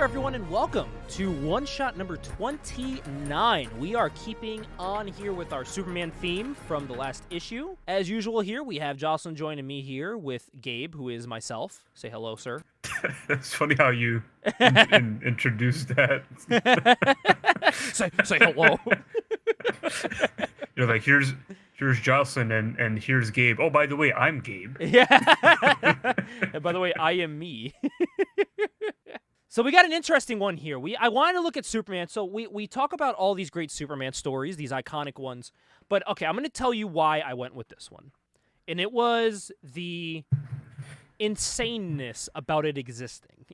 everyone, and welcome to one-shot number 29. We are keeping on here with our Superman theme from the last issue. As usual here, we have Jocelyn joining me here with Gabe, who is myself. Say hello, sir. It's funny how you introduced that. say hello. You're like, here's Jocelyn and here's Gabe. Oh, by the way, I'm Gabe. Yeah. And by the way, I am me. So we got an interesting one here. I wanted to look at Superman. So we talk about all these great Superman stories, these iconic ones. But, okay, I'm going to tell you why I went with this one. And it was the insaneness about it existing.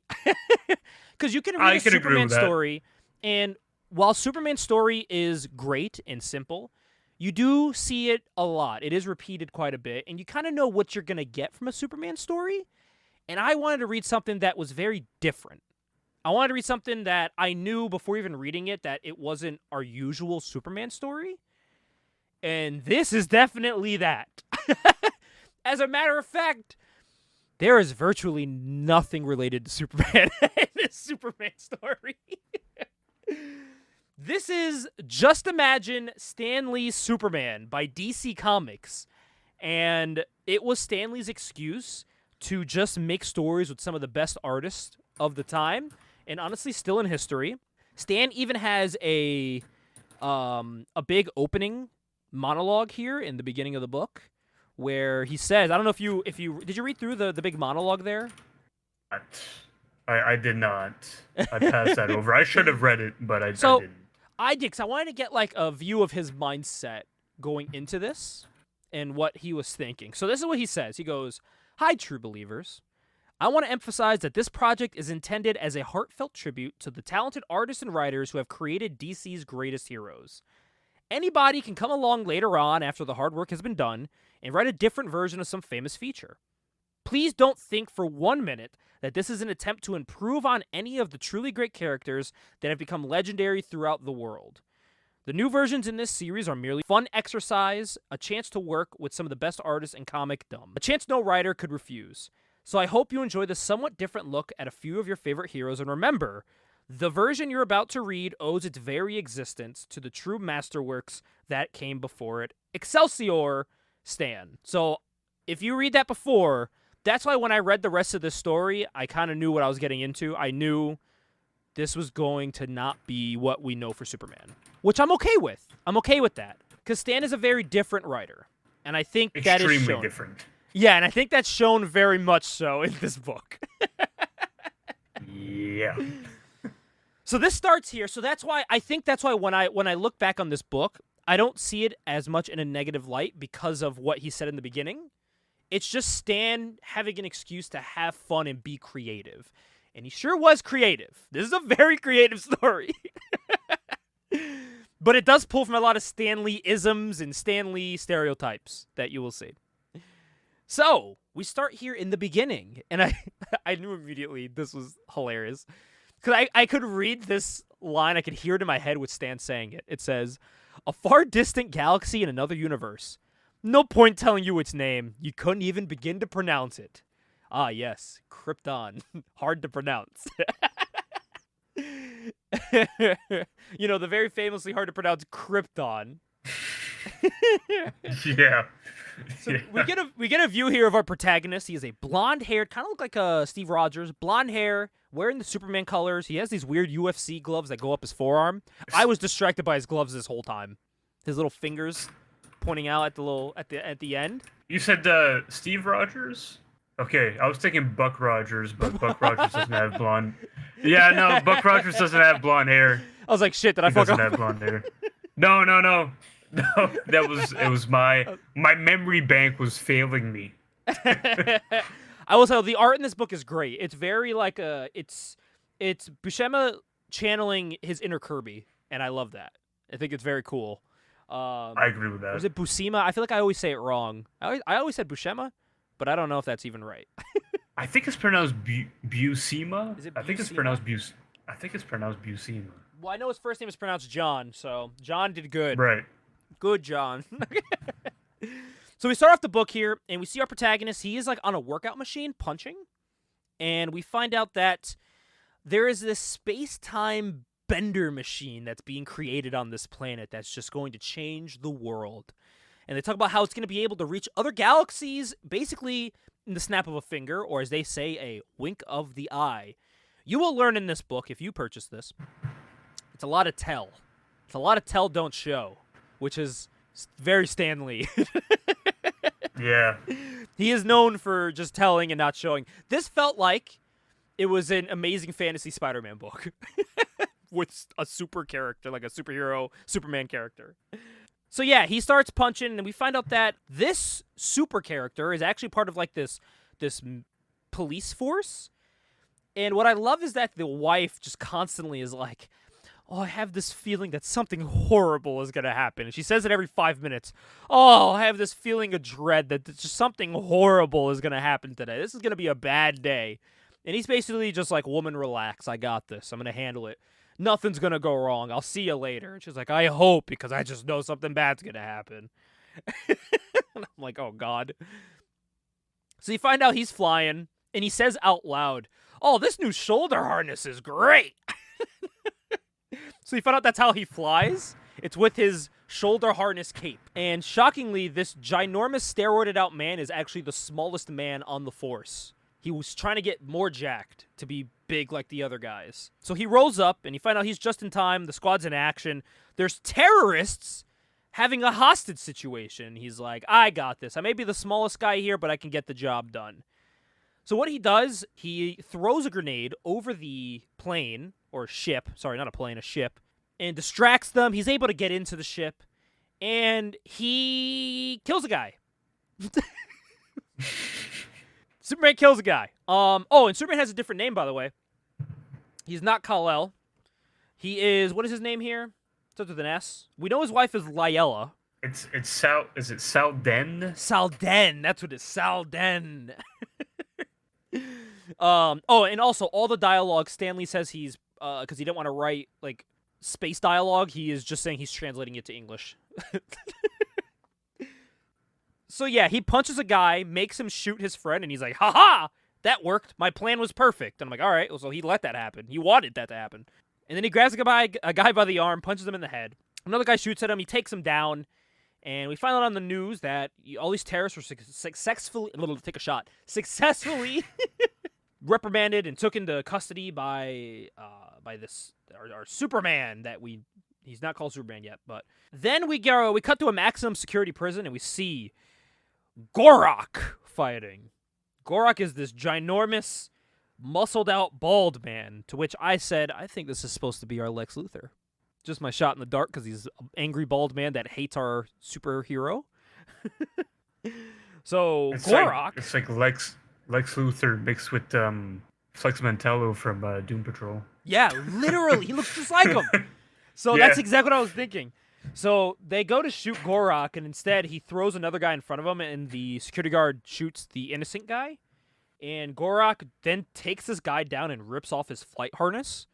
Because you can read a Superman story, and while Superman's story is great and simple, you do see it a lot. It is repeated quite a bit, and you kind of know what you're going to get from a Superman story. And I wanted to read something that was very different. I wanted to read something that I knew before even reading it that it wasn't our usual Superman story. And this is definitely that. As a matter of fact, there is virtually nothing related to Superman in this Superman story. This is Just Imagine Stan Lee's Superman by DC Comics. And it was Stan Lee's excuse to just make stories with some of the best artists of the time. And honestly, still in history. Stan even has a big opening monologue here in the beginning of the book, where he says, I don't know if you did you read through the big monologue there? I did not. I passed that over. I should have read it, but I didn't. I did, because I wanted to get like a view of his mindset going into this and what he was thinking. So this is what he says. He goes, "Hi, true believers. I want to emphasize that this project is intended as a heartfelt tribute to the talented artists and writers who have created DC's greatest heroes. Anybody can come along later on after the hard work has been done and write a different version of some famous feature. Please don't think for 1 minute that this is an attempt to improve on any of the truly great characters that have become legendary throughout the world. The new versions in this series are merely fun exercise, a chance to work with some of the best artists in comicdom, a chance no writer could refuse. So I hope you enjoy this somewhat different look at a few of your favorite heroes, and remember, the version you're about to read owes its very existence to the true masterworks that came before it. Excelsior, Stan." So if you read that before, that's why when I read the rest of this story, I kind of knew what I was getting into. I knew this was going to not be what we know for Superman, which I'm okay with. I'm okay with that, because Stan is a very different writer, and I think that is shown. Extremely different. Yeah, and I think that's shown very much so in this book. Yeah. So this starts here. So that's why when I look back on this book, I don't see it as much in a negative light because of what he said in the beginning. It's just Stan having an excuse to have fun and be creative. And he sure was creative. This is a very creative story. But it does pull from a lot of Stan Lee-isms and Stan Lee stereotypes that you will see. So, we start here in the beginning, and I knew immediately this was hilarious. Because I could read this line, I could hear it in my head with Stan saying it. It says, "A far distant galaxy in another universe. No point telling you its name. You couldn't even begin to pronounce it. Ah, yes, Krypton. Hard to pronounce." You know, the very famously hard to pronounce Krypton. Yeah. So yeah. we get a view here of our protagonist. He is a blonde-haired, kind of look like Steve Rogers, blonde hair, wearing the Superman colors. He has these weird UFC gloves that go up his forearm. I was distracted by his gloves this whole time. His little fingers pointing out at the end. You said Steve Rogers? Okay, I was thinking Buck Rogers, but Buck Rogers doesn't have blonde. Yeah, no, Buck Rogers doesn't have blonde hair. I was like, shit, did I fuck up? He doesn't have blonde hair. No. No, it was my memory bank was failing me. I will say the art in this book is great. It's very like it's Buscema channeling his inner Kirby, and I love that. I think it's very cool. I agree with that. Was it Buscema? I feel like I always say it wrong. I always said Buscema, but I don't know if that's even right. I think it's pronounced Buscema. Is it I think it's pronounced Buscema. Well, I know his first name is pronounced John, so John did good. Right. Good, John. So we start off the book here, and we see our protagonist. He is like on a workout machine punching, and we find out that there is this space-time bender machine that's being created on this planet that's just going to change the world. And they talk about how it's going to be able to reach other galaxies basically in the snap of a finger, or as they say, a wink of the eye. You will learn in this book, if you purchase this, it's a lot of tell. It's a lot of tell, don't show, which is very Stan Lee. Yeah. He is known for just telling and not showing. This felt like it was an Amazing Fantasy Spider-Man book with a super character, like a superhero Superman character. So yeah, he starts punching, and we find out that this super character is actually part of like this police force. And what I love is that the wife just constantly is like, oh, I have this feeling that something horrible is going to happen. And she says it every 5 minutes. Oh, I have this feeling of dread that just something horrible is going to happen today. This is going to be a bad day. And he's basically just like, woman, relax. I got this. I'm going to handle it. Nothing's going to go wrong. I'll see you later. And she's like, I hope, because I just know something bad's going to happen. And I'm like, oh, God. So you find out he's flying, and he says out loud, oh, this new shoulder harness is great. So you find out that's how he flies. It's with his shoulder harness cape. And shockingly, this ginormous steroided out man is actually the smallest man on the force. He was trying to get more jacked to be big like the other guys. So he rolls up, and you find out he's just in time. The squad's in action. There's terrorists having a hostage situation. He's like, I got this. I may be the smallest guy here, but I can get the job done. So what he does, he throws a grenade over the plane, or ship. Sorry, not a plane, a ship. And distracts them. He's able to get into the ship. And he kills a guy. Superman kills a guy. Oh, and Superman has a different name, by the way. He's not Kal-El. He is, what is his name here? Starts with an S. We know his wife is Lyella. It's Sal. Is it Salden? Salden. That's what it is. Salden. Oh, and also all the dialogue. Stanley says he's because he didn't want to write like space dialogue. He is just saying he's translating it to English. So yeah, he punches a guy, makes him shoot his friend, and he's like, "Ha-ha! That worked. My plan was perfect." And I'm like, "All right." Well, so he let that happen. He wanted that to happen. And then he grabs a guy by the arm, punches him in the head. Another guy shoots at him. He takes him down. And we find out on the news that all these terrorists were successfully reprimanded and took into custody by this our Superman that he's not called Superman yet. But then we cut to a maximum security prison, and we see Gorak fighting. Gorak is this ginormous, muscled out, bald man, to which I said, I think this is supposed to be our Lex Luthor. Just my shot in the dark, because he's an angry, bald man that hates our superhero. So, Gorak... It's like Lex Luthor mixed with Flex Mentallo from Doom Patrol. Yeah, literally. He looks just like him. So That's exactly what I was thinking. So they go to shoot Gorak, and instead he throws another guy in front of him, and the security guard shoots the innocent guy. And Gorak then takes this guy down and rips off his flight harness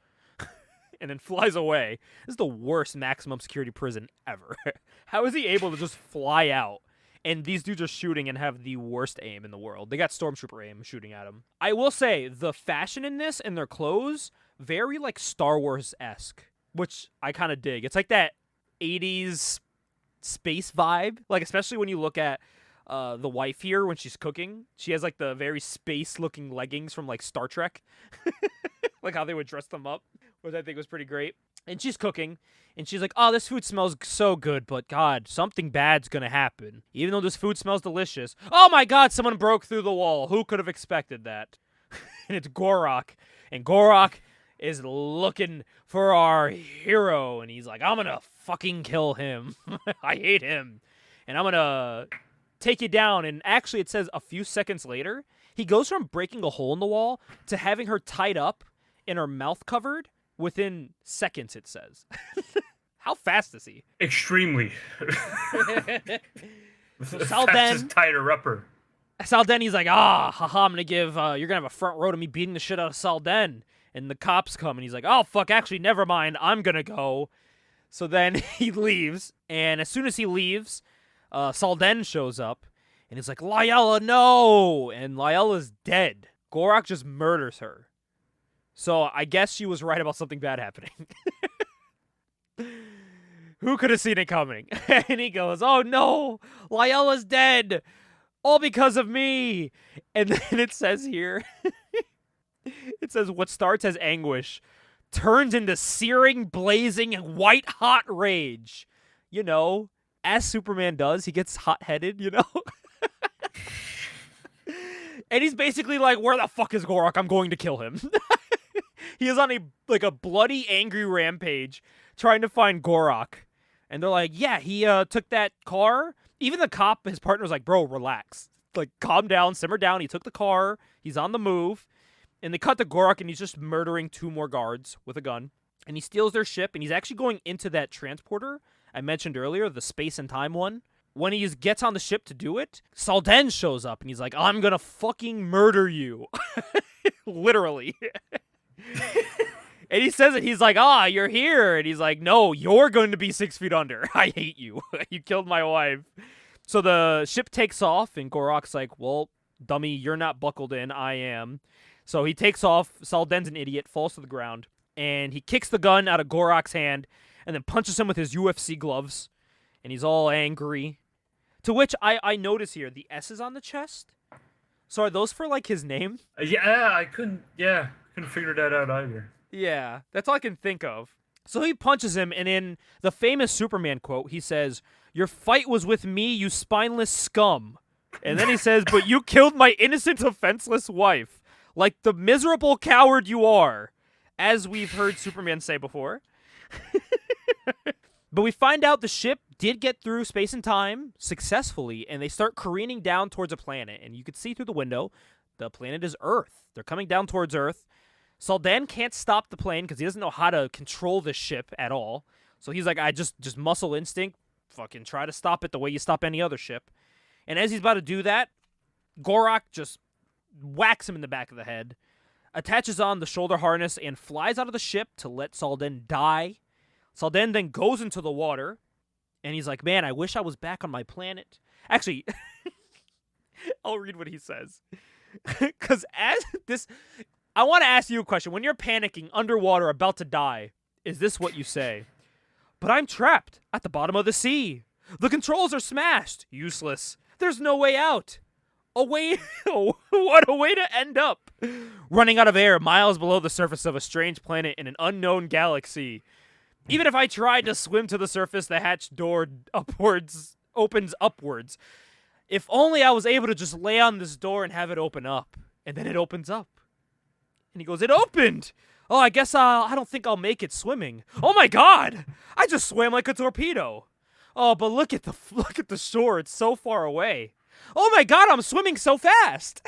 and then flies away. This is the worst maximum security prison ever. How is he able to just fly out? And these dudes are shooting and have the worst aim in the world. They got Stormtrooper aim shooting at him. I will say, the fashion in this and their clothes, very like Star Wars-esque, which I kind of dig. It's like that 80s space vibe. Like, especially when you look at the wife here when she's cooking. She has like the very space-looking leggings from like Star Trek. Like how they would dress them up, which I think was pretty great. And she's cooking, and she's like, oh, this food smells so good, but God, something bad's gonna happen. Even though this food smells delicious. Oh my God, someone broke through the wall. Who could have expected that? And it's Gorak. And Gorak is looking for our hero, and he's like, I'm gonna fucking kill him. I hate him. And I'm gonna take you down. And actually, it says a few seconds later, he goes from breaking a hole in the wall to having her tied up and her mouth covered within seconds, it says. How fast is he? Extremely. So Fastest tighter upper. Salden, he's like, haha, I'm gonna give, you're gonna have a front row to me beating the shit out of Salden. And the cops come, and he's like, oh, fuck, actually, never mind, I'm gonna go. So then he leaves, and as soon as he leaves, Salden shows up, and he's like, Lyella, no! And Lyella's dead. Gorak just murders her. So I guess she was right about something bad happening. Who could have seen it coming? And he goes, oh no, Lyella's dead. All because of me. And then it says here, it says, what starts as anguish turns into searing, blazing, white-hot rage. You know, as Superman does, he gets hot-headed, you know? And he's basically like, where the fuck is Gorak? I'm going to kill him. He is on a bloody, angry rampage trying to find Gorak. And they're like, yeah, he took that car. Even the cop, his partner, was like, bro, relax. Like, calm down, simmer down. He took the car. He's on the move. And they cut to Gorak, and he's just murdering 2 more guards with a gun. And he steals their ship, and he's actually going into that transporter I mentioned earlier, the space and time one. When he gets on the ship to do it, Salden shows up, and he's like, I'm gonna fucking murder you. Literally. And he says it, he's like, you're here. And he's like, no, you're going to be 6 feet under. I hate you. You killed my wife. So the ship takes off, and Gorak's like, well, dummy, you're not buckled in. I am. So he takes off. Salden's an idiot, falls to the ground, and he kicks the gun out of Gorak's hand and then punches him with his UFC gloves, and he's all angry. To which I notice here, the S's on the chest. So are those for, like, his name? Yeah, I couldn't figure that out either. Yeah, that's all I can think of. So he punches him, and in the famous Superman quote, he says, your fight was with me, you spineless scum. And then he says, but you killed my innocent, defenseless wife. Like the miserable coward you are. As we've heard Superman say before. But we find out the ship did get through space and time successfully, and they start careening down towards a planet. And you can see through the window, the planet is Earth. They're coming down towards Earth. Salden can't stop the plane because he doesn't know how to control the ship at all. So he's like, I just muscle instinct, fucking try to stop it the way you stop any other ship. And as he's about to do that, Gorak just whacks him in the back of the head, attaches on the shoulder harness, and flies out of the ship to let Salden die. Salden then goes into the water, and he's like, man, I wish I was back on my planet. Actually, I'll read what he says. Because I want to ask you a question. When you're panicking, underwater, about to die, is this what you say? But I'm trapped at the bottom of the sea. The controls are smashed. Useless. There's no way out. What a way to end up. Running out of air miles below the surface of a strange planet in an unknown galaxy. Even if I tried to swim to the surface, the hatch door opens upwards. If only I was able to just lay on this door and have it open up. And then it opens up. And he goes, it opened! Oh, I guess I don't think I'll make it swimming. Oh my god! I just swam like a torpedo. Oh, but look at the shore. It's so far away. Oh my god, I'm swimming so fast!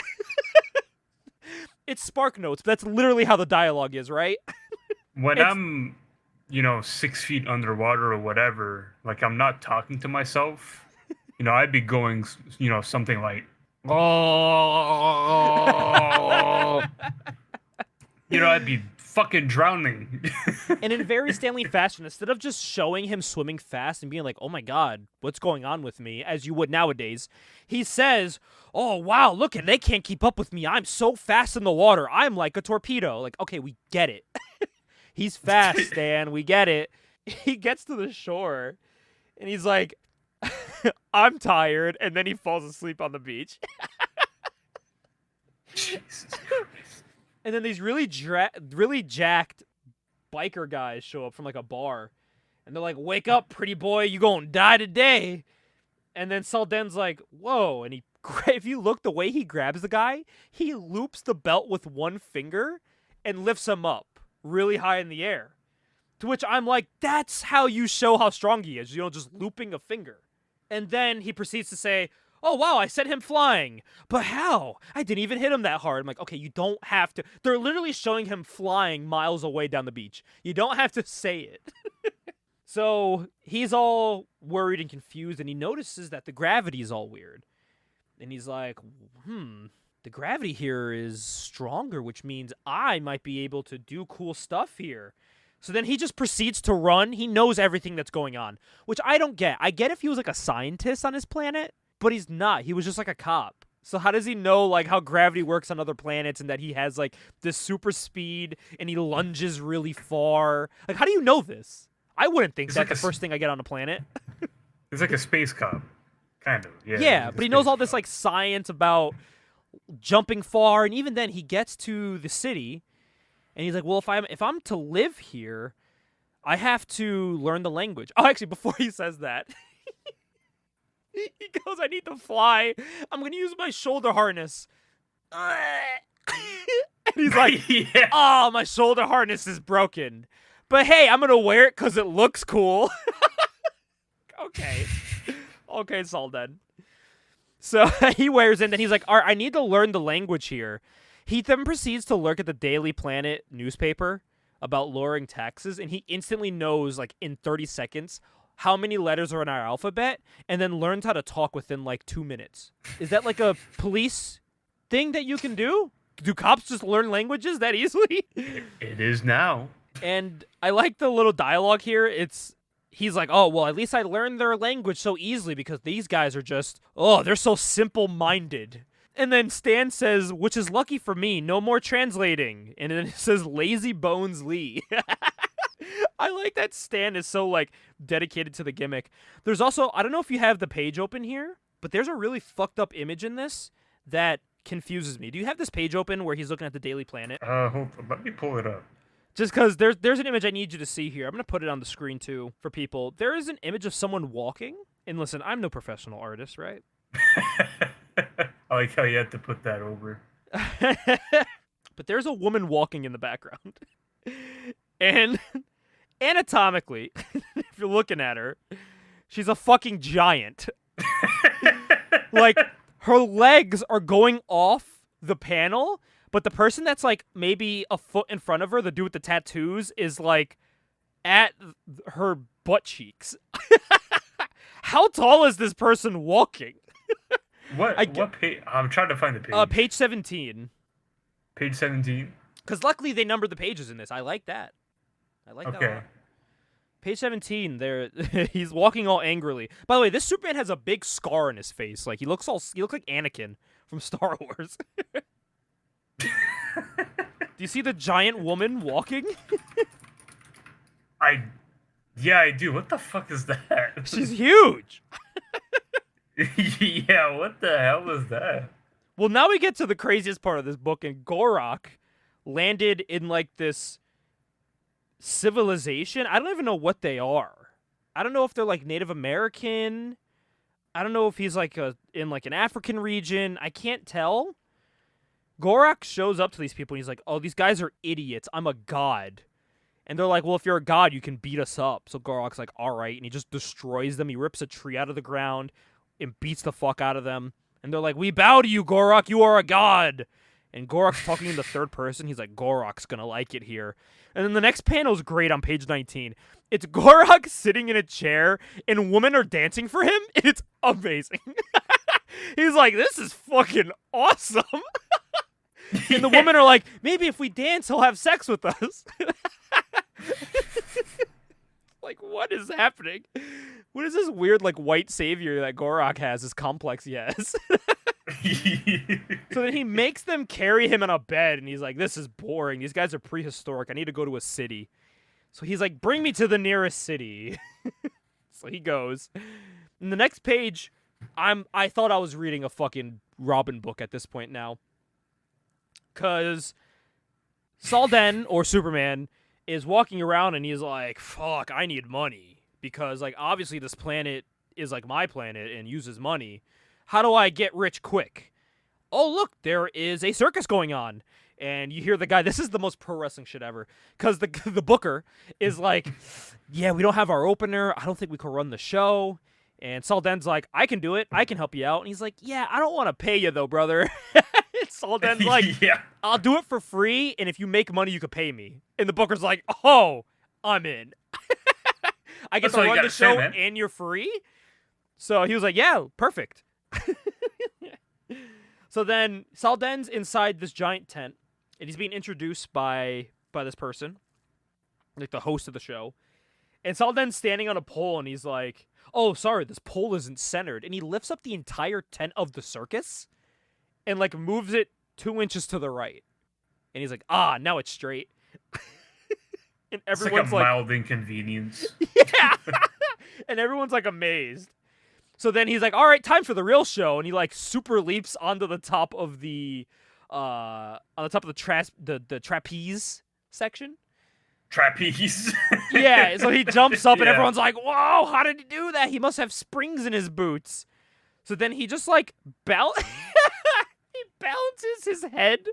It's Spark Notes, but that's literally how the dialogue is, right? When I'm, 6 feet underwater or whatever, like, I'm not talking to myself, I'd be going, something like, oh, I'd be fucking drowning. And in very Stanley fashion, instead of just showing him swimming fast and being like, oh my god, what's going on with me, as you would nowadays, he says, oh wow, look, they can't keep up with me. I'm so fast in the water. I'm like a torpedo. Like, okay, we get it. He's fast, Stan. We get it. He gets to the shore, and he's like, I'm tired, and then he falls asleep on the beach. Jesus Christ. And then these really jacked biker guys show up from, like, a bar. And they're like, wake up, pretty boy. You gonna die today. And then Salden's like, whoa. And if you look the way he grabs the guy, he loops the belt with one finger and lifts him up really high in the air. To which I'm like, that's how you show how strong he is. Just looping a finger. And then he proceeds to say, oh, wow, I sent him flying. But how? I didn't even hit him that hard. I'm like, okay, you don't have to. They're literally showing him flying miles away down the beach. You don't have to say it. So he's all worried and confused, and he notices that the gravity is all weird. And he's like, the gravity here is stronger, which means I might be able to do cool stuff here. So then he just proceeds to run. He knows everything that's going on, which I don't get. I get if he was like a scientist on his planet, but he's not. He was just like a cop. So how does he know like how gravity works on other planets and that he has like this super speed and he lunges really far? Like how do you know this? I wouldn't think It's that like the first thing I get on a planet. It's like a space cop, kind of. Yeah. Yeah, Like a but he knows space all this cop. like science about jumping far, and even then he gets to the city and he's like, "Well, if I'm to live here, I have to learn the language." Oh, actually, before he says that, he goes, "I need to fly. I'm going to use my shoulder harness." And he's like, yeah. "Oh, my shoulder harness is broken. But hey, I'm going to wear it cuz it looks cool." Okay. Okay, Salden. So he wears it, and then he's like, "All right, I need to learn the language here." He then proceeds to lurk at the Daily Planet newspaper about lowering taxes, and he instantly knows, like, in 30 seconds, how many letters are in our alphabet, and then learns how to talk within, like, 2 minutes. Is that, like, a police thing that you can do? Do cops just learn languages that easily? It is now. And I like the little dialogue here. He's like, "Oh, well, at least I learned their language so easily because these guys are just, oh, they're so simple-minded." And then Stan says, "Which is lucky for me, no more translating." And then it says, "Lazy Bones Lee." I like that Stan is so, like, dedicated to the gimmick. There's also, I don't know if you have the page open here, but there's a really fucked up image in this that confuses me. Do you have this page open where he's looking at the Daily Planet? Hold on, let me pull it up. Just because there's an image I need you to see here. I'm going to put it on the screen, too, for people. There is an image of someone walking. And listen, I'm no professional artist, right? I like how you had to put that over. But there's a woman walking in the background. And anatomically, if you're looking at her, she's a fucking giant. Like, her legs are going off the panel, but the person that's, like, maybe a foot in front of her, the dude with the tattoos, is, like, at her butt cheeks. How tall is this person walking? What page? I'm trying to find the page. Page 17. Page 17. Because luckily they numbered the pages in this. I like that. I like that a lot. Page 17, there he's walking all angrily. By the way, this Superman has a big scar on his face. Like he looks like Anakin from Star Wars. Do you see the giant woman walking? Yeah, I do. What the fuck is that? She's huge. Yeah, what the hell is that? Well, now we get to the craziest part of this book, and Gorok landed in, like, this civilization. I don't even know what they are. I don't know if they're, like, Native American. I don't know if he's, like, in, like, an African region. I can't tell. Gorok shows up to these people, and he's like, "Oh, these guys are idiots. I'm a god." And they're like, "Well, if you're a god, you can beat us up." So Gorok's like, "All right." And he just destroys them. He rips a tree out of the ground and beats the fuck out of them. And they're like, "We bow to you, Gorok. You are a god." And Gorok's talking in the third person. He's like, "Gorok's gonna like it here." And then the next panel is great on page 19. It's Gorok sitting in a chair, and women are dancing for him. And it's amazing. He's like, "This is fucking awesome." And the women are like, "Maybe if we dance, he'll have sex with us." Like, what is happening? What is this weird, like, white savior that Gorok has, this complex he has? So then he makes them carry him in a bed, and he's like, "This is boring. These guys are prehistoric. I need to go to a city." So he's like, "Bring me to the nearest city." So he goes. In the next page, I thought I was reading a fucking Robin book at this point now. Because Salden, or Superman, is walking around and he's like, "Fuck, I need money." Because, like, obviously this planet is like my planet and uses money. How do I get rich quick? Oh, look, there is a circus going on. And you hear the guy, this is the most pro wrestling shit ever. Because the booker is like, "Yeah, we don't have our opener. I don't think we can run the show." And Salden's like, "I can do it. I can help you out." And he's like, "Yeah, I don't want to pay you though, brother." Salden's like, Yeah. "I'll do it for free, and if you make money, you could pay me." And the booker's like, "Oh, I'm in." I get That's all to you run the gotta say, show man. and you're free? So he was like, "Yeah, perfect." So then Salden's inside this giant tent, and he's being introduced by this person, like the host of the show. And Salden's standing on a pole, and he's like, "Oh, sorry, this pole isn't centered." And he lifts up the entire tent of the circus. and like moves it 2 inches to the right. And he's like, ah, now it's straight. And It's like a everyone's like, mild inconvenience. yeah. And everyone's like amazed. So then he's like, all right, time for the real show. And he like super leaps onto the top of the the trapeze section. Trapeze. Yeah, so he jumps up and Yeah. everyone's like, whoa, how did he do that? He must have springs in his boots. So then he just like he balances his head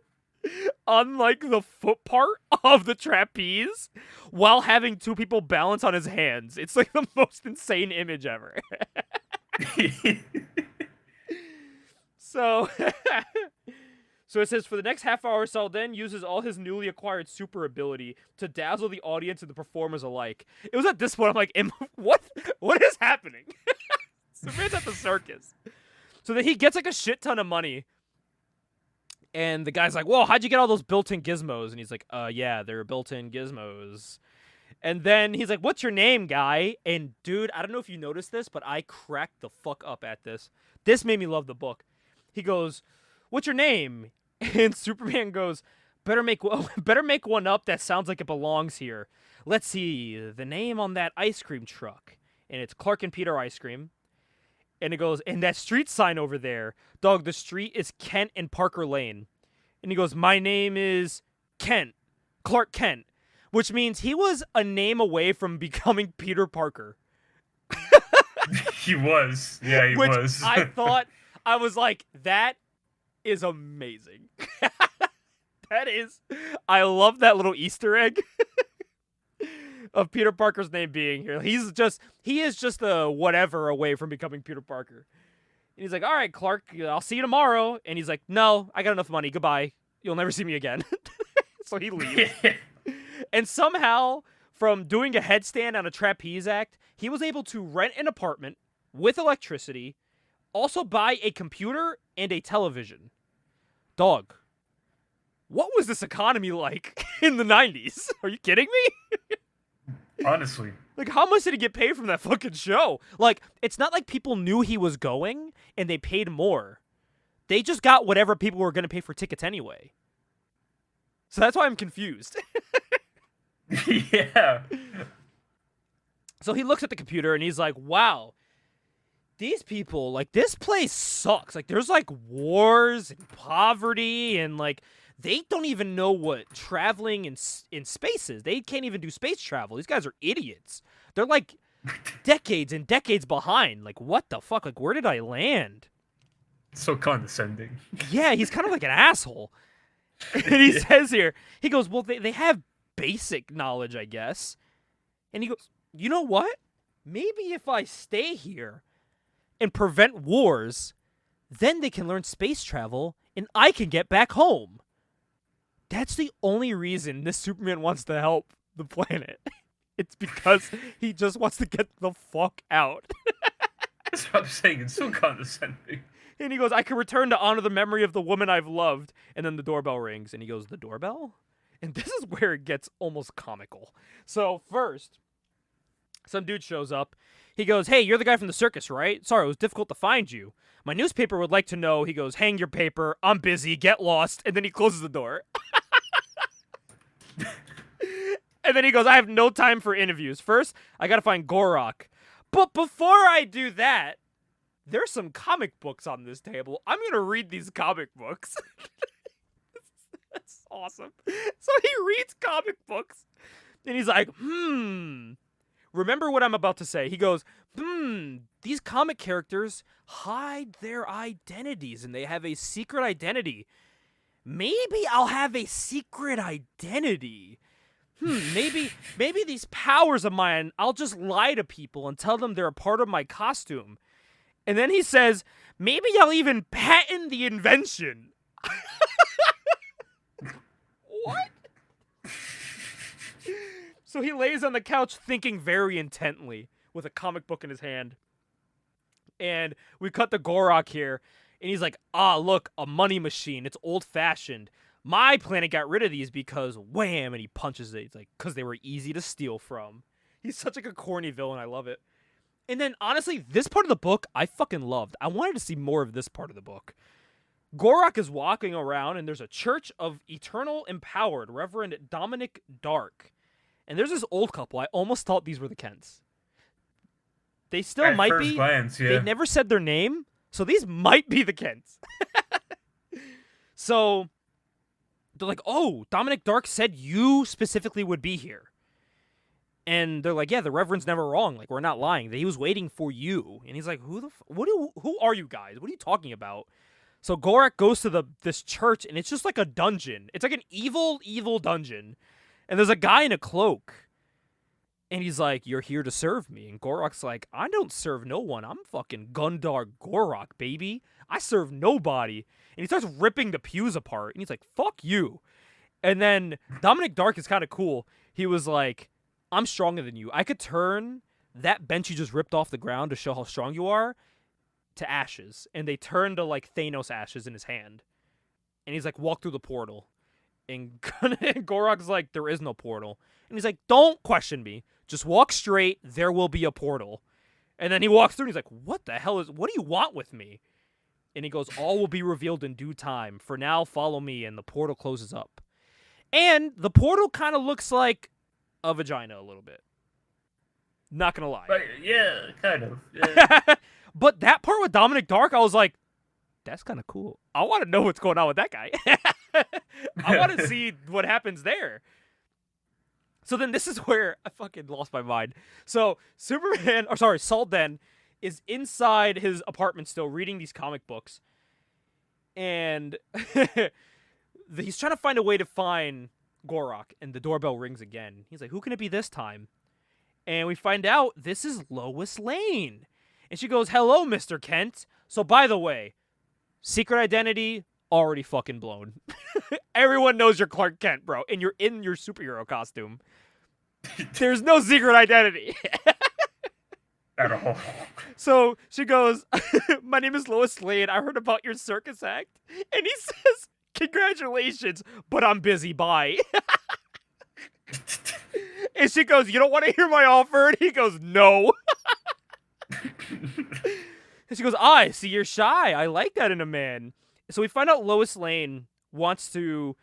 on like the foot part of the trapeze while having two people balance on his hands. It's like the most insane image ever. So so it says, for the next half hour, Salden uses all his newly acquired super ability to dazzle the audience and the performers alike. It was at this point I'm like, what is happening? Superman's at the circus. So then he gets like a shit ton of money. And the guy's like, whoa, how'd you get all those built-in gizmos? And he's like, yeah, they're built-in gizmos. And then he's like, what's your name, guy? And dude, I don't know if you noticed this, but I cracked the fuck up at this. This made me love the book. He goes, what's your name? And Superman goes, better make one up that sounds like it belongs here. Let's see, the name on that ice cream truck. And it's Clark and Peter Ice Cream. And it goes, and that street sign over there, dog, the street is Kent and Parker Lane. And he goes, my name is Kent, Clark Kent, which means he was a name away from becoming Peter Parker. He was. Yeah, he which was. I thought, I was like, that is amazing. I love that little Easter egg. Of Peter Parker's name being here. He is just a whatever away from becoming Peter Parker. And he's like, all right, Clark, I'll see you tomorrow. And he's like, no, I got enough money. Goodbye. You'll never see me again. So he leaves. And somehow, from doing a headstand on a trapeze act, he was able to rent an apartment with electricity, also buy a computer and a television. Dog, what was this economy like in the 90s? Are you kidding me? Honestly. Like, how much did he get paid from that fucking show? Like, it's not like people knew he was going and they paid more. They just got whatever people were going to pay for tickets anyway. So that's why I'm confused. Yeah. So he looks at the computer and he's like, wow, these people, like, this place sucks. Like, there's, like, wars and poverty and, like, they don't even know what traveling in space is. They can't even do space travel. These guys are idiots. They're like decades and decades behind. Like, what the fuck? Like, where did I land? So condescending. Yeah, he's kind of like an asshole. And he says here, he goes, well, they have basic knowledge, I guess. And he goes, you know what? Maybe if I stay here and prevent wars, then they can learn space travel and I can get back home. That's the only reason this Superman wants to help the planet. It's because he just wants to get the fuck out. That's what I'm saying. It's so condescending. And he goes, I can return to honor the memory of the woman I've loved. And then the doorbell rings. And he goes, the doorbell? And this is where it gets almost comical. So first, some dude shows up. He goes, hey, you're the guy from the circus, right? Sorry, it was difficult to find you. My newspaper would like to know. He goes, hang your paper. I'm busy. Get lost. And then he closes the door. And then he goes, I have no time for interviews. First, I gotta find Gorok. But before I do that, there's some comic books on this table. I'm gonna read these comic books. That's awesome. So he reads comic books. And he's like, remember what I'm about to say. He goes, these comic characters hide their identities and they have a secret identity. Maybe I'll have a secret identity. Maybe these powers of mine, I'll just lie to people and tell them they're a part of my costume. And then he says, maybe I'll even patent the invention. What? So he lays on the couch thinking very intently with a comic book in his hand. And we cut to Gorok here. And he's like, look, a money machine. It's old-fashioned. My planet got rid of these because wham, and he punches it. It's like, because they were easy to steal from. He's such like a corny villain. I love it. And then, honestly, this part of the book, I fucking loved. I wanted to see more of this part of the book. Gorak is walking around, and there's a Church of Eternal Empowered, Reverend Dominic Dark. And there's this old couple. I almost thought these were the Kents. They still At might first be. glance, yeah. They never said their name, so these might be the Kents. So they're like, oh, Dominic Dark said you specifically would be here. And they're like, yeah, the Reverend's never wrong. Like, we're not lying. He was waiting for you. And he's like, who are you guys? What are you talking about? So Gorak goes to this church, and it's just like a dungeon. It's like an evil, evil dungeon. And there's a guy in a cloak. And he's like, you're here to serve me. And Gorak's like, I don't serve no one. I'm fucking Gundar Gorak, baby. I serve nobody. And he starts ripping the pews apart. And he's like, fuck you. And then Dominic Dark is kind of cool. He was like, I'm stronger than you. I could turn that bench you just ripped off the ground to show how strong you are to ashes. And they turn to like Thanos ashes in his hand. And he's like, walk through the portal. And Gorak's like, there is no portal. And he's like, don't question me. Just walk straight. There will be a portal. And then he walks through and he's like, what the hell what do you want with me? And he goes, all will be revealed in due time. For now, follow me. And the portal closes up. And the portal kind of looks like a vagina a little bit. Not gonna lie. But, yeah, kind of. Yeah. But that part with Dominic Dark, I was like, that's kind of cool. I want to know what's going on with that guy. I want to see what happens there. So then this is where I fucking lost my mind. So Salden is inside his apartment still reading these comic books. And he's trying to find a way to find Gorak, and the doorbell rings again. He's like, who can it be this time? And we find out this is Lois Lane. And she goes, hello, Mr. Kent. So by the way, secret identity already fucking blown. Everyone knows you're Clark Kent, bro, and you're in your superhero costume. There's no secret identity. At all. So she goes, my name is Lois Lane. I heard about your circus act. And he says, congratulations, but I'm busy. Bye. And she goes, you don't want to hear my offer? And he goes, no. And she goes, I see you're shy. I like that in a man. So we find out Lois Lane wants to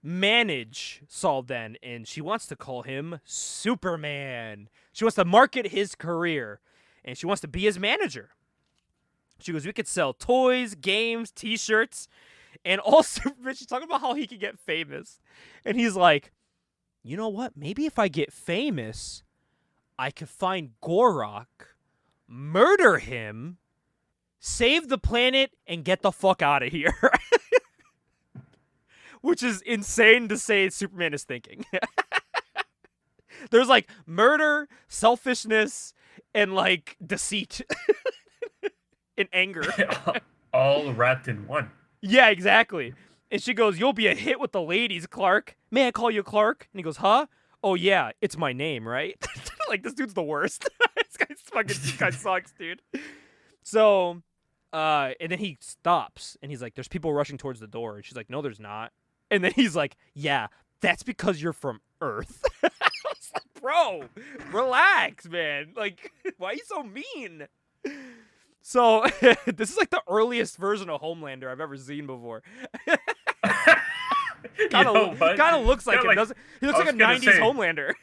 manage Salden, and she wants to call him Superman. She wants to market his career, and she wants to be his manager. She goes, we could sell toys, games, t-shirts, and also she's talking about how he can get famous. And he's like, you know what? Maybe if I get famous, I could find Gorak, murder him, save the planet, and get the fuck out of here. Which is insane to say Superman is thinking. There's like murder, selfishness, and like deceit. And anger. All wrapped in one. Yeah, exactly. And she goes, you'll be a hit with the ladies, Clark. May I call you Clark? And he goes, huh? Oh yeah, it's my name, right? Like, this dude's the worst. This guy sucks, dude. So, and then he stops, and he's like, there's people rushing towards the door. And she's like, no, there's not. And then he's like, yeah, that's because you're from Earth. I was like, bro, relax, man. Like, why are you so mean? So, this is like the earliest version of Homelander I've ever seen before. Kind of looks like him, doesn't he? Looks like a 90s Homelander.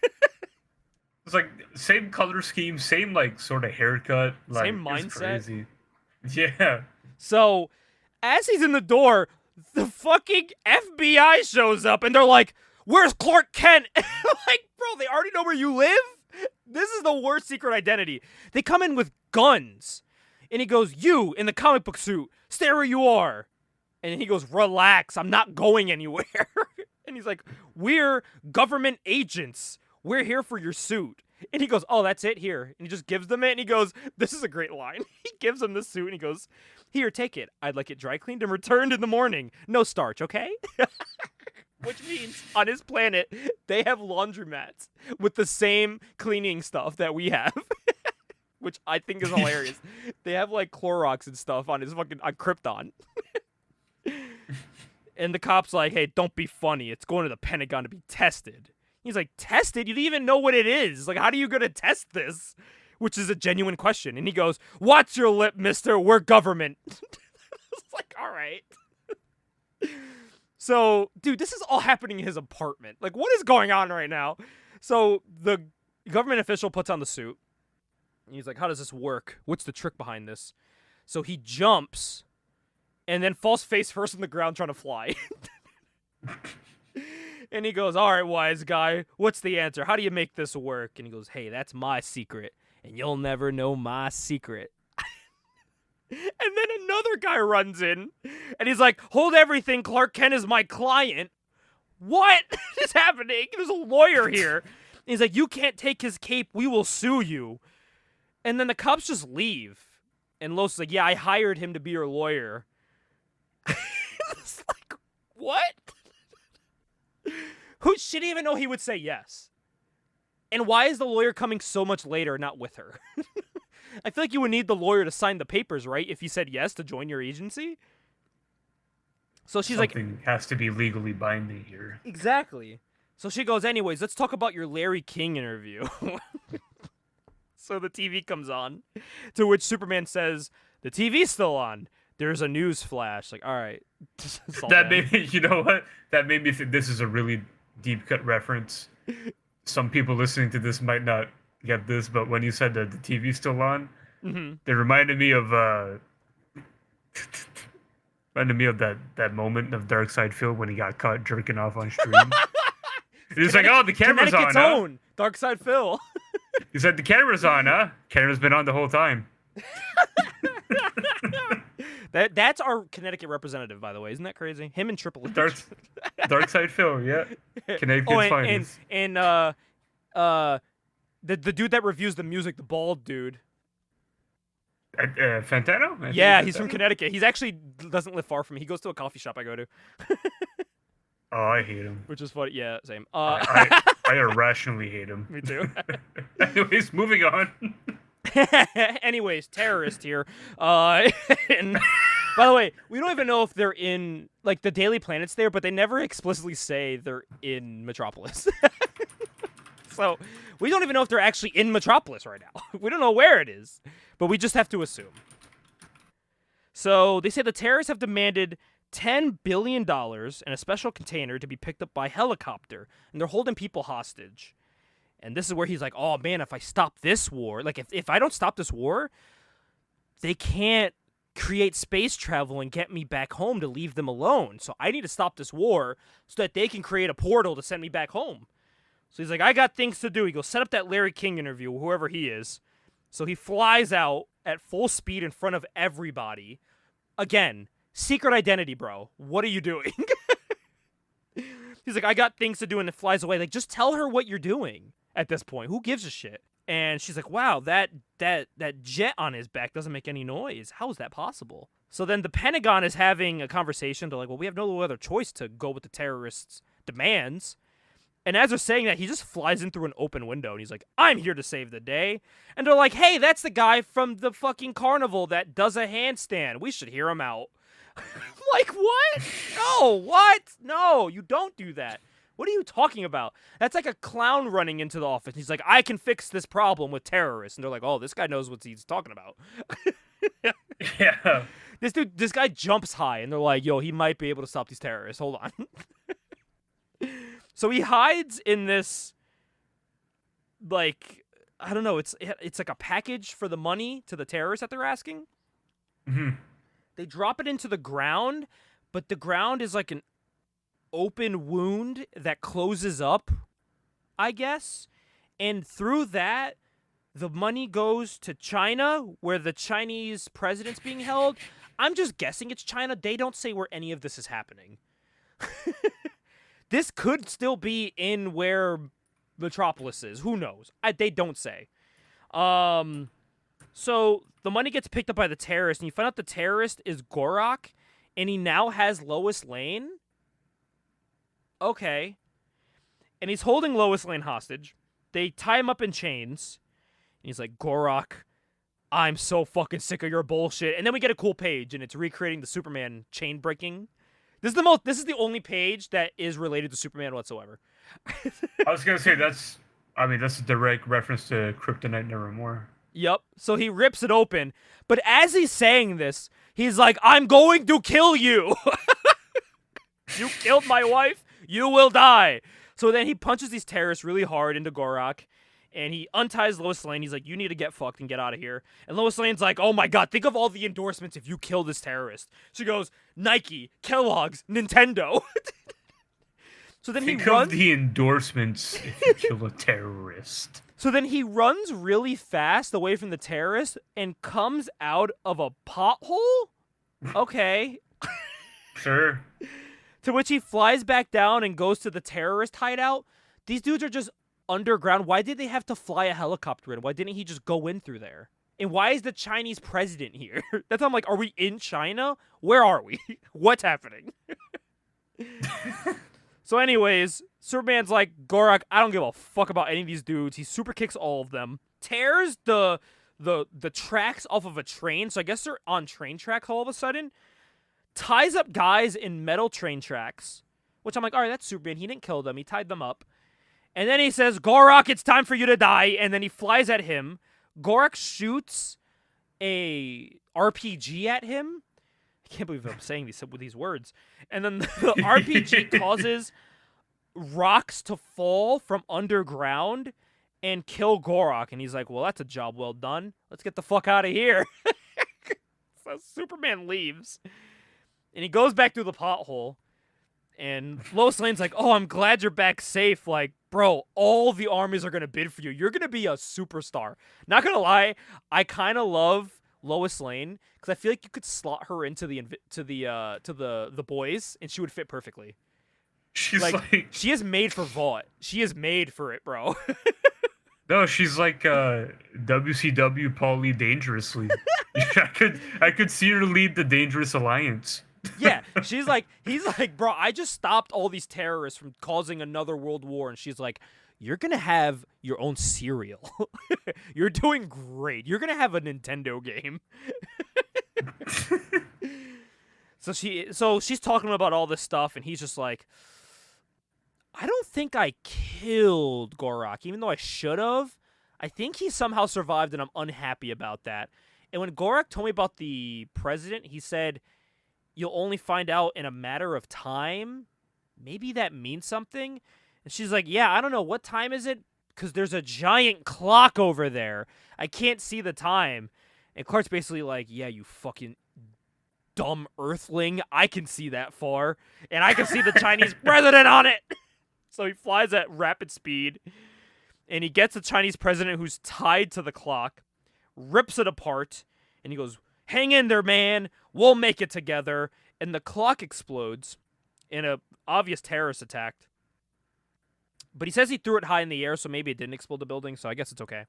It's like same color scheme, same like sort of haircut, like, same mindset. Crazy. Yeah. So, as he's in the door, the fucking FBI shows up, and they're like, "Where's Clark Kent?" Like, bro, they already know where you live. This is the worst secret identity. They come in with guns, and he goes, "You in the comic book suit, stay where you are." And he goes, relax, I'm not going anywhere. And he's like, we're government agents. We're here for your suit. And he goes, oh, that's it here. And he just gives them it. And he goes, this is a great line. He gives them the suit and he goes, here, take it. I'd like it dry cleaned and returned in the morning. No starch, okay? Which means on his planet, they have laundromats with the same cleaning stuff that we have. Which I think is hilarious. They have like Clorox and stuff on Krypton. And the cop's like, hey, don't be funny. It's going to the Pentagon to be tested. He's like, tested? You don't even know what it is. Like, how are you going to test this? Which is a genuine question. And he goes, watch your lip, mister. We're government. It's like, all right. So, dude, this is all happening in his apartment. Like, what is going on right now? So, the government official puts on the suit. And he's like, how does this work? What's the trick behind this? So he jumps and then falls face first on the ground trying to fly. And he goes, all right, wise guy, what's the answer? How do you make this work? And he goes, hey, that's my secret, and you'll never know my secret. And then another guy runs in, and he's like, hold everything, Clark Kent is my client. What is happening? There's a lawyer here. And he's like, you can't take his cape, we will sue you. And then the cops just leave. And Los is like, yeah, I hired him to be your lawyer. It's like, what? She didn't even know he would say yes. And why is the lawyer coming so much later, not with her? I feel like you would need the lawyer to sign the papers, right? If you said yes to join your agency. So she's Something has to be legally binding here. Exactly. So she goes, anyways, let's talk about your Larry King interview. So the TV comes on, to which Superman says, the TV's still on. There's a news flash. Like, all right. That made me, you know what? That made me think this is a really deep cut reference. Some people listening to this might not get this, but when you said that the TV's still on, they reminded me of that moment of Darkseid Phil when he got caught jerking off on stream. He's like, oh, the camera's on, huh? Own Darkseid Phil. He said, the camera's on, huh? Camera's been on the whole time. That's our Connecticut representative, by the way. Isn't that crazy? Him and Triple H. Darkseid Phil, yeah. Connecticut's finest. And the dude that reviews the music, the bald dude. Fantano? Yeah, he's from Connecticut. He's actually doesn't live far from me. He goes to a coffee shop I go to. Oh, I hate him. Which is funny. Yeah, same. I irrationally hate him. Me too. Anyways, moving on. Anyways, terrorist here. And by the way, we don't even know if they're in, like, the Daily Planet's there, but they never explicitly say they're in Metropolis. So we don't even know if they're actually in Metropolis right now. We don't know where it is, but we just have to assume. So they say the terrorists have demanded $10 billion in a special container to be picked up by helicopter, and they're holding people hostage. And this is where he's like, oh, man, if I stop this war, like, if I don't stop this war, they can't create space travel and get me back home to leave them alone. So I need to stop this war so that they can create a portal to send me back home. So he's like, I got things to do. He goes, set up that Larry King interview, whoever he is. So he flies out at full speed in front of everybody. Again, secret identity, bro. What are you doing? He's like, I got things to do, and it flies away. Like, just tell her what you're doing at this point. Who gives a shit? And she's like, wow, that jet on his back doesn't make any noise. How is that possible? So then the Pentagon is having a conversation. They're like, well, we have no other choice to go with the terrorists' demands. And as they're saying that, he just flies in through an open window, and he's like, I'm here to save the day. And they're like, hey, that's the guy from the fucking carnival that does a handstand. We should hear him out. Like, what? No, what? No, you don't do that. What are you talking about? That's like a clown running into the office. He's like, I can fix this problem with terrorists. And they're like, oh, this guy knows what he's talking about. Yeah. This guy jumps high, and they're like, yo, he might be able to stop these terrorists. Hold on. So he hides in this, like, I don't know, it's like a package for the money to the terrorists that they're asking. Mm-hmm. They drop it into the ground, but the ground is like an open wound that closes up, I guess. And through that, the money goes to China, where the Chinese president's being held. I'm just guessing it's China. They don't say where any of this is happening. This could still be in where Metropolis is. Who knows? They don't say. So the money gets picked up by the terrorist, and you find out the terrorist is Gorak, and he now has Lois Lane. Okay. And he's holding Lois Lane hostage. They tie him up in chains. And he's like, Gorak, I'm so fucking sick of your bullshit. And then we get a cool page, and it's recreating the Superman chain breaking. This is the only page that is related to Superman whatsoever. I was gonna say that's a direct reference to Kryptonite Nevermore. Yep. So he rips it open, but as he's saying this, He's like, I'm going to kill you. You killed my wife. You will die. So then he punches these terrorists really hard into Gorak. And he unties Lois Lane. He's like, you need to get fucked and get out of here. And Lois Lane's like, oh my god, think of all the endorsements if you kill this terrorist. She goes, Nike, Kellogg's, Nintendo. So then think he runs. of the endorsements if you kill a terrorist. So then he runs really fast away from the terrorist and comes out of a pothole? Okay. Sure. To which he flies back down and goes to the terrorist hideout. These dudes are just underground. Why did they have to fly a helicopter in? Why didn't he just go in through there? And why is the Chinese president here? That's why I'm like, are we in China? Where are we? What's happening? So anyways, Superman's like, Gorak, I don't give a fuck about any of these dudes. He super kicks all of them. Tears the tracks off of a train. So I guess they're on train tracks all of a sudden. Ties up guys in metal train tracks. Which I'm like, all right, that's Superman. He didn't kill them. He tied them up. And then he says, Gorak, it's time for you to die. And then he flies at him. Gorak shoots a RPG at him. I can't believe I'm saying these words. And then the RPG causes rocks to fall from underground and kill Gorak. And he's like, well, that's a job well done. Let's get the fuck out of here. So Superman leaves. And he goes back through the pothole. And Lois Lane's like, oh, I'm glad you're back safe. Like, bro, all the armies are going to bid for you. You're going to be a superstar. Not going to lie, I kind of love Lois Lane because I feel like you could slot her into the boys and she would fit perfectly. She's like she is made for Vought. She is made for it, bro. No, she's like WCW Paulie Dangerously. I could see her lead the Dangerous Alliance. Yeah, he's like, bro, I just stopped all these terrorists from causing another world war. And she's like, you're going to have your own cereal. You're doing great. You're going to have a Nintendo game. So she's talking about all this stuff. And he's just like, I don't think I killed Gorak, even though I should have. I think he somehow survived, and I'm unhappy about that. And when Gorak told me about the president, he said, you'll only find out in a matter of time. Maybe that means something. And she's like, yeah, I don't know. What time is it? Because there's a giant clock over there. I can't see the time. And Clark's basically like, yeah, you fucking dumb earthling. I can see that far. And I can see the Chinese president on it. So he flies at rapid speed. And he gets the Chinese president who's tied to the clock. Rips it apart. And he goes, hang in there, man. We'll make it together. And the clock explodes in a obvious terrorist attack. But he says he threw it high in the air, so maybe it didn't explode the building, so I guess it's okay.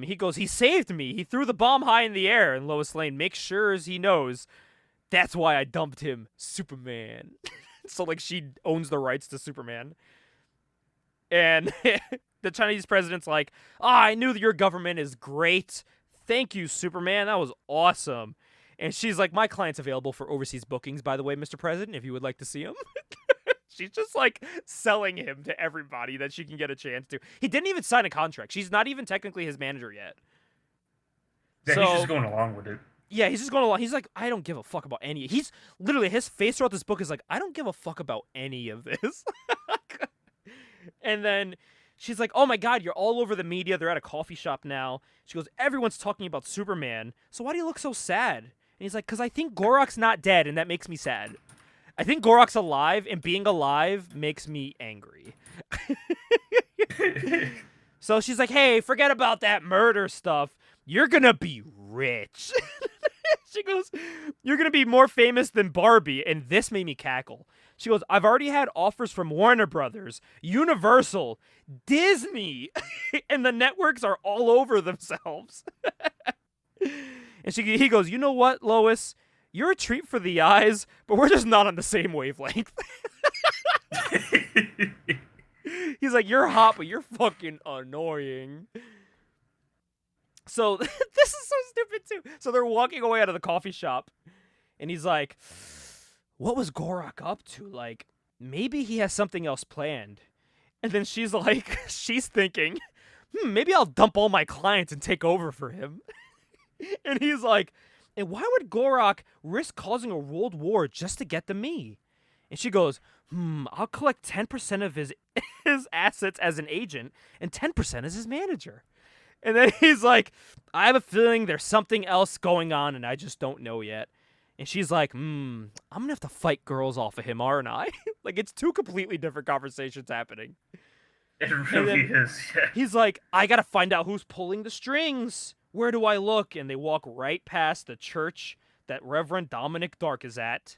He goes, he saved me. He threw the bomb high in the air. And Lois Lane makes sure as he knows, that's why I dumped him, Superman. So, like, she owns the rights to Superman. And the Chinese president's like, I knew that your government is great. Thank you, Superman. That was awesome. And she's like, my client's available for overseas bookings, by the way, Mr. President, if you would like to see him. She's just, like, selling him to everybody that she can get a chance to. He didn't even sign a contract. She's not even technically his manager yet. Yeah, so, he's just going along with it. Yeah, he's just going along. He's like, I don't give a fuck about any. He's literally, his face throughout this book is like, I don't give a fuck about any of this. And then she's like, oh my god, you're all over the media. They're at a coffee shop now. She goes, everyone's talking about Superman. So why do you look so sad? And he's like, because I think Gorak's not dead, and that makes me sad. I think Gorak's alive, and being alive makes me angry. So she's like, hey, forget about that murder stuff. You're going to be rich. She goes, you're going to be more famous than Barbie. And this made me cackle. She goes, I've already had offers from Warner Brothers, Universal, Disney, and the networks are all over themselves. And he goes, you know what, Lois? You're a treat for the eyes, but we're just not on the same wavelength. He's like, you're hot, but you're fucking annoying. So, this is so stupid, too. So, they're walking away out of the coffee shop, and he's like, what was Gorak up to? Like, maybe he has something else planned. And then she's like, she's thinking, maybe I'll dump all my clients and take over for him. And he's like, And why would Gorok risk causing a world war just to get to me? And she goes, I'll collect 10% of his assets as an agent and 10% as his manager. And then he's like, I have a feeling there's something else going on and I just don't know yet. And she's like, I'm going to have to fight girls off of him, aren't I? Like, it's two completely different conversations happening. It really is, yeah. He's like, I got to find out who's pulling the strings. Where do I look? And they walk right past the church that Reverend Dominic Dark is at.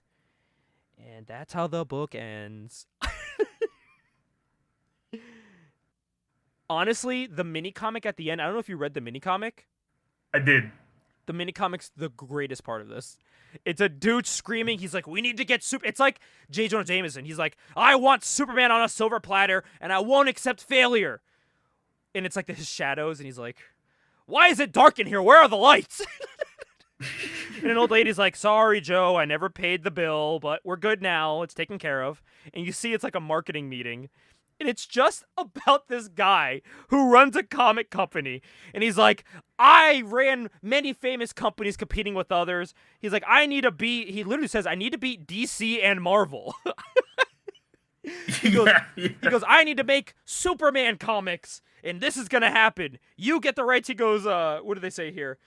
And that's how the book ends. Honestly, the mini comic at the end, I don't know if you read the mini comic. I did. The mini comic's the greatest part of this. It's a dude screaming. He's like, we need to get It's like J. Jonah Jameson. He's like, I want Superman on a silver platter, and I won't accept failure. And it's like his shadows, and he's like, why is it dark in here? Where are the lights? And an old lady's like, sorry, Joe, I never paid the bill, but we're good now. It's taken care of. And you see it's like a marketing meeting. And it's just about this guy who runs a comic company. And he's like, I ran many famous companies competing with others. He's like, he literally says, I need to beat DC and Marvel. He goes, I need to make Superman comics. And this is going to happen. You get the rights. He goes, what do they say here?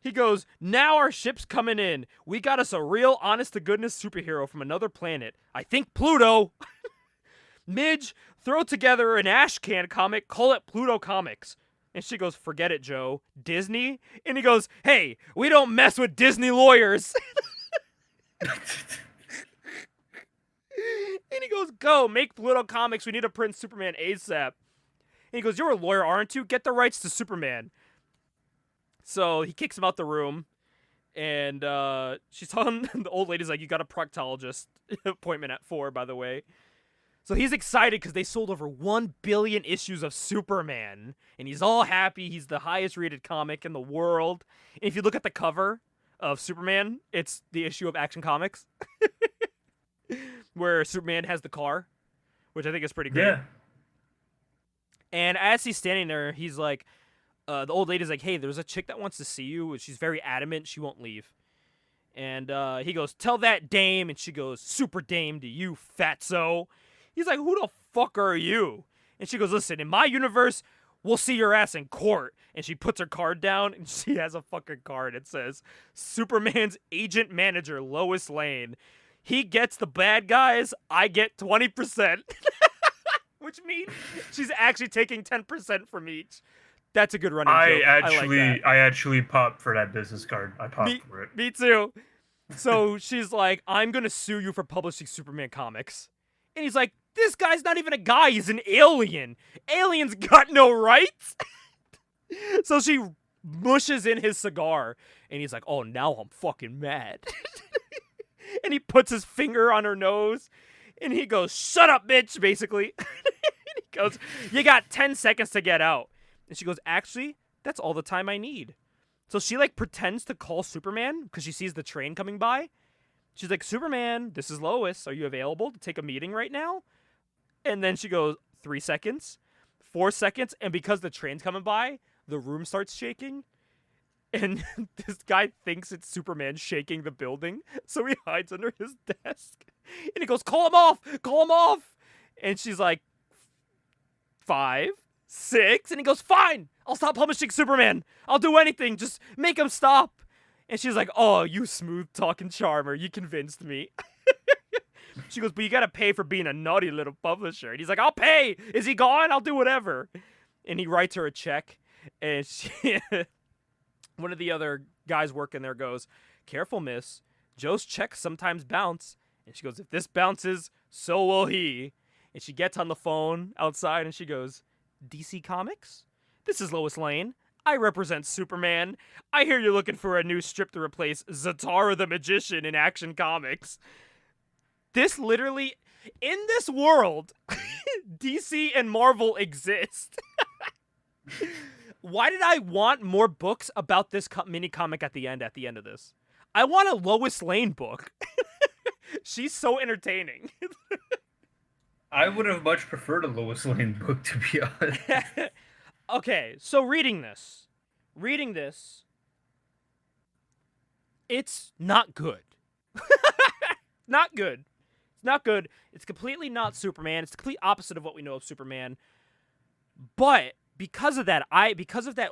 He goes, now our ship's coming in. We got us a real honest-to-goodness superhero from another planet. I think Pluto. Midge, throw together an ash can comic, call it Pluto Comics. And she goes, forget it, Joe. Disney? And he goes, hey, we don't mess with Disney lawyers. And he goes, go, make Pluto Comics. We need to print Superman ASAP. And he goes, you're a lawyer, aren't you? Get the rights to Superman. So he kicks him out the room. And she's telling the old lady's like, you got a proctologist appointment at 4, by the way. So he's excited because they sold over 1 billion issues of Superman. And he's all happy. He's the highest rated comic in the world. And if you look at the cover of Superman, it's the issue of Action Comics. Where Superman has the car. Which I think is pretty great. Yeah. And as he's standing there, he's like, the old lady's like, hey, there's a chick that wants to see you. She's very adamant. She won't leave. And he goes, tell that dame. And she goes, super dame to you, fatso. He's like, who the fuck are you? And she goes, listen, in my universe, we'll see your ass in court. And she puts her card down, and she has a fucking card. It says, Superman's agent manager, Lois Lane. He gets the bad guys. I get 20%. Which means she's actually taking 10% from each. That's a good running joke. I actually popped for that business card. I popped for it. Me too. So she's like, I'm going to sue you for publishing Superman comics. And he's like, this guy's not even a guy. He's an alien. Aliens got no rights. So she mushes in his cigar. And he's like, oh, now I'm fucking mad. And he puts his finger on her nose. And he goes, shut up, bitch, basically. And he goes, you got 10 seconds to get out. And she goes, actually, that's all the time I need. So she, like, pretends to call Superman because she sees the train coming by. She's like, Superman, this is Lois. Are you available to take a meeting right now? And then she goes, 3 seconds, 4 seconds. And because the train's coming by, the room starts shaking. And this guy thinks it's Superman shaking the building. So he hides under his desk. And he goes, call him off. Call him off. And she's like, 5, 6. And he goes, fine. I'll stop publishing Superman. I'll do anything. Just make him stop. And she's like, oh, you smooth-talking charmer. You convinced me. She goes, but you got to pay for being a naughty little publisher. And he's like, I'll pay. Is he gone? I'll do whatever. And he writes her a check. And she... one of the other guys working there goes, careful, miss. Joe's checks sometimes bounce. And she goes, if this bounces, so will he. And she gets on the phone outside and she goes, DC Comics? This is Lois Lane. I represent Superman. I hear you're looking for a new strip to replace Zatara the Magician in Action Comics. This literally, in this world, DC and Marvel exist. Why did I want more books about this mini comic at the end of this? I want a Lois Lane book. She's so entertaining. I would have much preferred a Lois Lane book, to be honest. Okay, so reading this, It's not good. Not good. It's not good. It's completely not Superman. It's the complete opposite of what we know of Superman. But because of that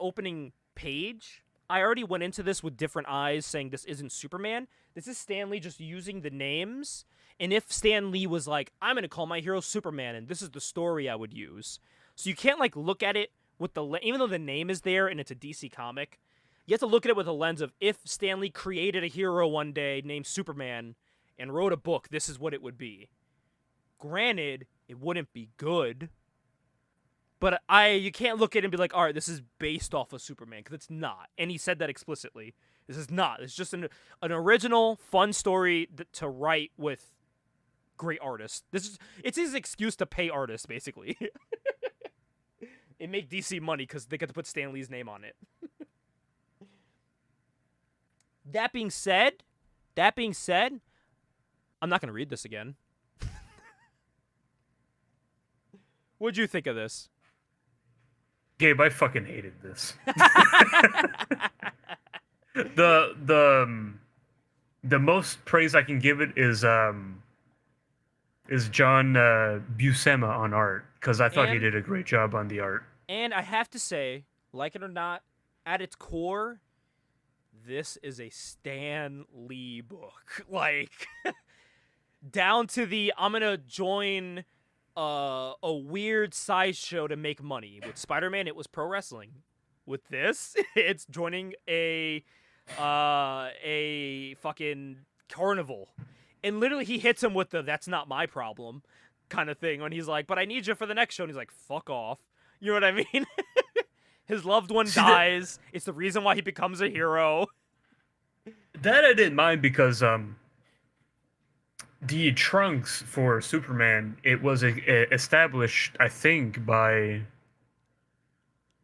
opening page, I already went into this with different eyes saying this isn't Superman. This is Stan Lee just using the names. And if Stan Lee was like, I'm going to call my hero Superman, and this is the story I would use. So you can't, like, look at it with even though the name is there and it's a DC comic, you have to look at it with a lens of if Stan Lee created a hero one day named Superman and wrote a book, this is what it would be. Granted, it wouldn't be good, but you can't look at it and be like, all right, this is based off of Superman, because it's not. And he said that explicitly. This is not. It's just an original, fun story to write with great artists. It's his excuse to pay artists, basically. It make DC money because they get to put Stan Lee's name on it. That being said, I'm not going to read this again. What'd you think of this? Gabe, I fucking hated this. The most praise I can give it is John Buscema on art, because I thought he did a great job on the art. And I have to say, like it or not, at its core, this is a Stan Lee book. Like, down to the I'm gonna join a weird sideshow to make money. With Spider-Man, it was pro wrestling. With this, it's joining a fucking carnival. And literally he hits him with the "that's not my problem" kind of thing when he's like, "But I need you for the next show." And he's like, "Fuck off." You know what I mean? His loved one dies. It's the reason why he becomes a hero. That I didn't mind because the trunks for Superman, it was established, I think, by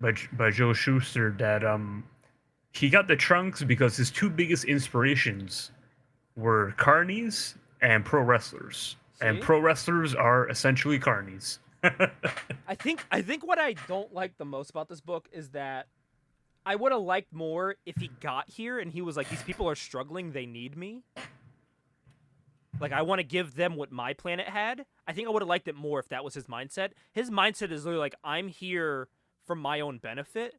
Joe Shuster that he got the trunks because his two biggest inspirations were carnies and pro wrestlers. See? And pro wrestlers are essentially carnies. I think what I don't like the most about this book is that I would have liked more if he got here and he was like, these people are struggling, they need me. Like, I want to give them what my planet had. I think I would have liked it more if that was his mindset. His mindset is literally like, I'm here for my own benefit,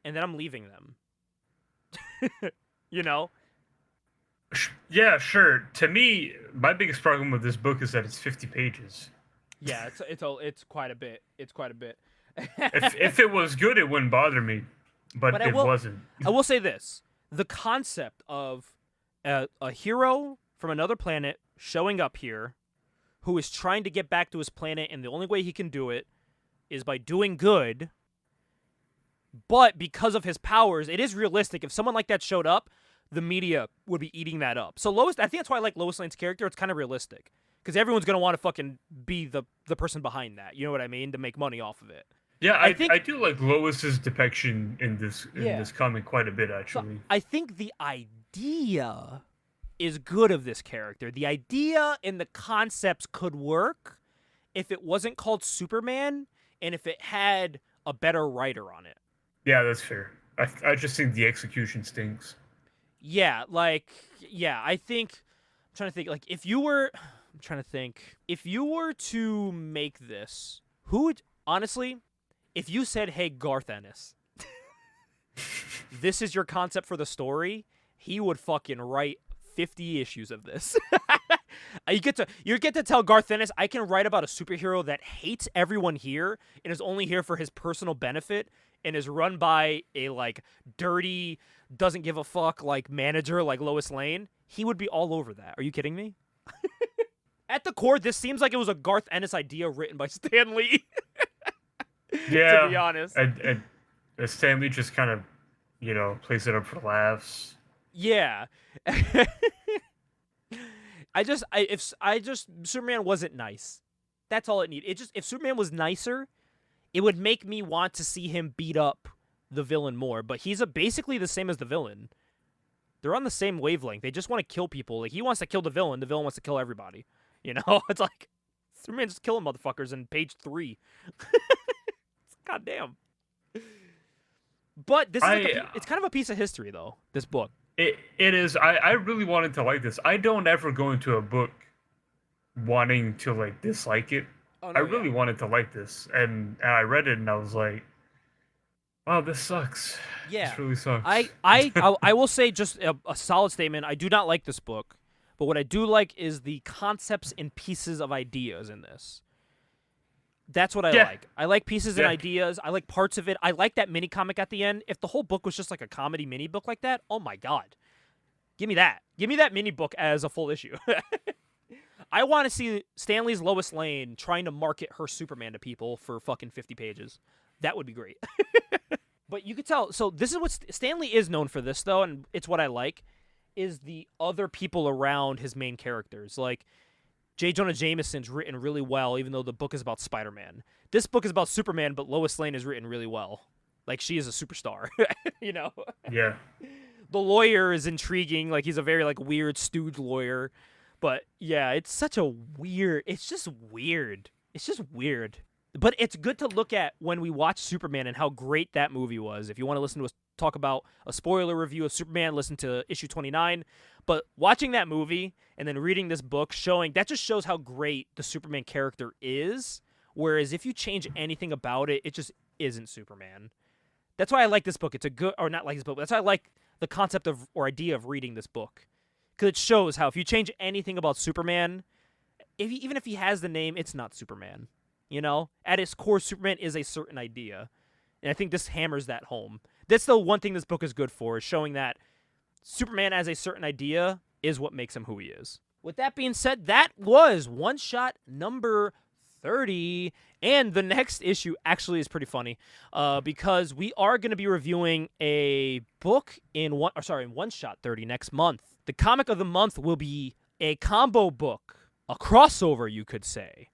and then I'm leaving them. You know? Yeah, sure. To me, my biggest problem with this book is that it's 50 pages. Yeah, it's quite a bit. It's quite a bit. if it was good, it wouldn't bother me, but it wasn't. I will say this: the concept of a hero from another planet showing up here, who is trying to get back to his planet, and the only way he can do it is by doing good. But because of his powers, it is realistic. If someone like that showed up, the media would be eating that up. So I think that's why I like Lois Lane's character. It's kind of realistic. Because everyone's going to want to fucking be the person behind that. You know what I mean? To make money off of it. Yeah, I do like Lois's depiction in this comic quite a bit, actually. So I think the idea is good of this character. The idea and the concepts could work if it wasn't called Superman and if it had a better writer on it. Yeah, that's fair. I just think the execution stinks. Yeah, I think... I'm trying to think, like, if you were to make this, who would, honestly, if you said, hey, Garth Ennis, this is your concept for the story, he would fucking write 50 issues of this. You get to tell Garth Ennis, I can write about a superhero that hates everyone here and is only here for his personal benefit and is run by a, like, dirty, doesn't give a fuck, like, manager like Lois Lane. He would be all over that. Are you kidding me? At the core, this seems like it was a Garth Ennis idea written by Stan Lee. Yeah. To be honest. And Stan Lee just kind of, plays it up for laughs. Yeah. If Superman wasn't nice. That's all it needed. If Superman was nicer, it would make me want to see him beat up the villain more. But he's basically the same as the villain. They're on the same wavelength. They just want to kill people. Like, he wants to kill the villain wants to kill everybody. You know? It's like, Superman just killing motherfuckers in page 3. God damn. But this is it's kind of a piece of history, though, this book. It is. I really wanted to like this. I don't ever go into a book wanting to like dislike it. Oh I no, really yeah. wanted to like this, and I read it and I was like, "Wow, this sucks. Yeah. This really sucks." I will say just a solid statement. I do not like this book, but what I do like is the concepts and pieces of ideas in this. That's what I Yeah. like. I like pieces and Yeah. ideas. I like parts of it. I like that mini comic at the end. If the whole book was just like a comedy mini book like that, oh my god. Give me that. Give me that mini book as a full issue. I want to see Stanley's Lois Lane trying to market her Superman to people for fucking 50 pages. That would be great. But you could tell. So this is what Stanley is known for this, though, and it's what I like, is the other people around his main characters. Like, J. Jonah Jameson's written really well, even though the book is about Spider-Man. This book is about Superman, but Lois Lane is written really well. Like, she is a superstar, you know? Yeah. The lawyer is intriguing. Like, he's a very, like, weird stooge lawyer. But, yeah, it's such a weird... It's just weird. It's just weird. But it's good to look at when we watch Superman and how great that movie was. If you want to listen to us talk about a spoiler review of Superman, listen to issue 29. But watching that movie and then reading this book, that just shows how great the Superman character is. Whereas if you change anything about it, it just isn't Superman. That's why I like this book. It's a good, or not like this book, but that's why I like the concept of, or idea of reading this book. Because it shows how if you change anything about Superman, even if he has the name, it's not Superman. You know? At its core, Superman is a certain idea. And I think this hammers that home. That's the one thing this book is good for, is showing that Superman as a certain idea is what makes him who he is. With that being said, that was one-shot number 30. And the next issue actually is pretty funny because we are going to be reviewing a book in one-shot 30 next month. The comic of the month will be a combo book, a crossover, you could say,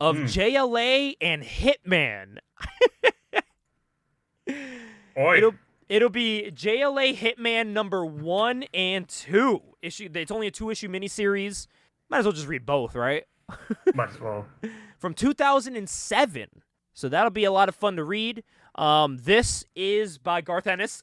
of JLA and Hitman. Oi. It'll be JLA Hitman number 1 and 2. It's only a 2-issue miniseries. Might as well just read both, right? Might as well. From 2007. So that'll be a lot of fun to read. This is by Garth Ennis.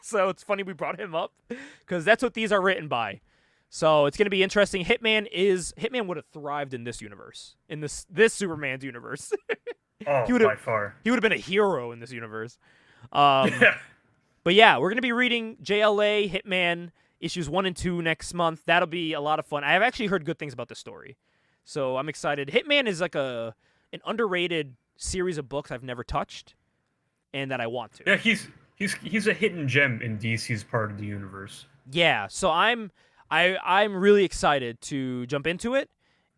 So it's funny we brought him up because that's what these are written by. So it's going to be interesting. Hitman would have thrived in this universe, in this Superman's universe. Oh, by far. He would have been a hero in this universe. But yeah, we're going to be reading JLA Hitman issues 1 and 2 next month. That'll be a lot of fun. I've actually heard good things about this story. So I'm excited. Hitman is like an underrated series of books I've never touched and that I want to. Yeah, he's a hidden gem in DC's part of the universe. Yeah, so I'm really excited to jump into it,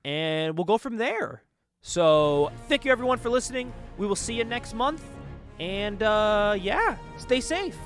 and we'll go from there. So thank you everyone for listening. We will see you next month, and yeah, stay safe.